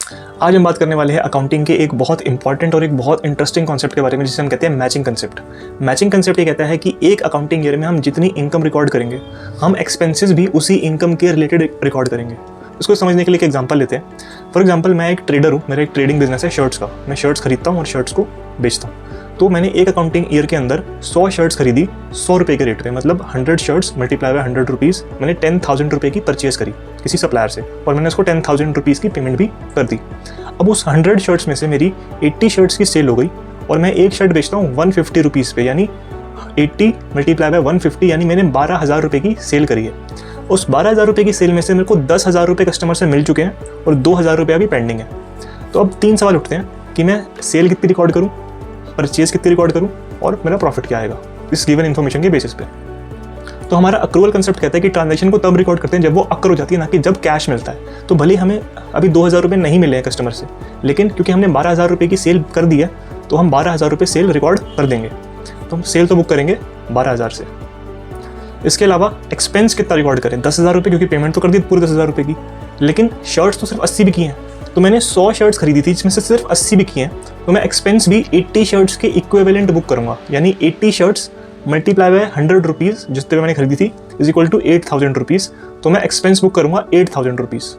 आज हम बात करने वाले हैं अकाउंटिंग के एक बहुत इंपॉर्टेंट और एक बहुत इंटरेस्टिंग कॉन्सेप्ट के बारे में, जिसे हम कहते हैं मैचिंग कंसेप्ट। मैचिंग कंसेप्ट ये कहता है कि एक अकाउंटिंग ईयर में हम जितनी इनकम रिकॉर्ड करेंगे, हम एक्सपेंसेस भी उसी इनकम के रिलेटेड रिकॉर्ड करेंगे। इसको समझने के लिए एक एग्जांपल लेते हैं। फॉर एग्जांपल, मैं एक ट्रेडर हूँ, मेरा एक ट्रेडिंग बिजनेस है शर्ट्स का। मैं शर्ट्स खरीदता हूँ और शर्ट्स को बेचता हूँ। तो मैंने एक अकाउंटिंग ईयर के अंदर 100 शर्ट्स खरीदी 100 रुपये के रेट पे, मतलब 100 शर्ट्स मल्टीप्लाई बाय 100 रुपीज़। मैंने 10,000 रुपये की परचेज करी किसी सप्लायर से और मैंने उसको 10,000 रुपीज़ की पेमेंट भी कर दी। अब उस 100 शर्ट्स में से मेरी 80 शर्ट्स की सेल हो गई और मैं एक शर्ट बेचता हूँ 150 रुपीज़ पे, यानी 80 मल्टीप्लाई बाय 150, यानी मैंने 12,000 रुपये की सेल करी है। उस 12,000 रुपये की सेल में से मेरे को 10,000 रुपये कस्टमर से मिल चुके हैं और 2,000 रुपये अभी पेंडिंग है। तो अब 3 सवाल उठते हैं कि मैं सेल कितनी रिकॉर्ड करूँ, परचेज कितनी रिकॉर्ड करूँ और मेरा प्रॉफिट क्या आएगा इस गिवन इन्फॉर्मेशन के बेसिस पे। तो हमारा अक्रूवल कंसेप्ट कहता है कि ट्रांजैक्शन को तब रिकॉर्ड करते हैं जब वो अक्र हो जाती है, ना कि जब कैश मिलता है। तो भले हमें अभी 2,000 रुपये नहीं मिले हैं कस्टमर से, लेकिन क्योंकि हमने 12,000 रुपये की सेल कर दी है तो हम 12,000 रुपये सेल रिकॉर्ड कर देंगे। तो हम सेल तो बुक करेंगे 12,000 से। इसके अलावा एक्सपेंस कितना रिकॉर्ड करें, 10,000 रुपये, क्योंकि पेमेंट तो कर दी पूरे 10,000 रुपये की, लेकिन शर्ट्स तो सिर्फ 80 भी की हैं। तो मैंने 100 शर्ट्स खरीदी थी जिसमें से सिर्फ 80 भी की हैं, तो मैं एक्सपेंस भी 80 शर्ट्स के इक्विवेलेंट बुक करूँगा, यानी 80 शर्ट्स मल्टीप्लाई बाय 100 रुपीज़ जितने मैंने खरीदी थी इज इक्वल टू 8,000 रुपीज़। तो मैं एक्सपेंस बुक करूँगा 8,000 रुपीज़।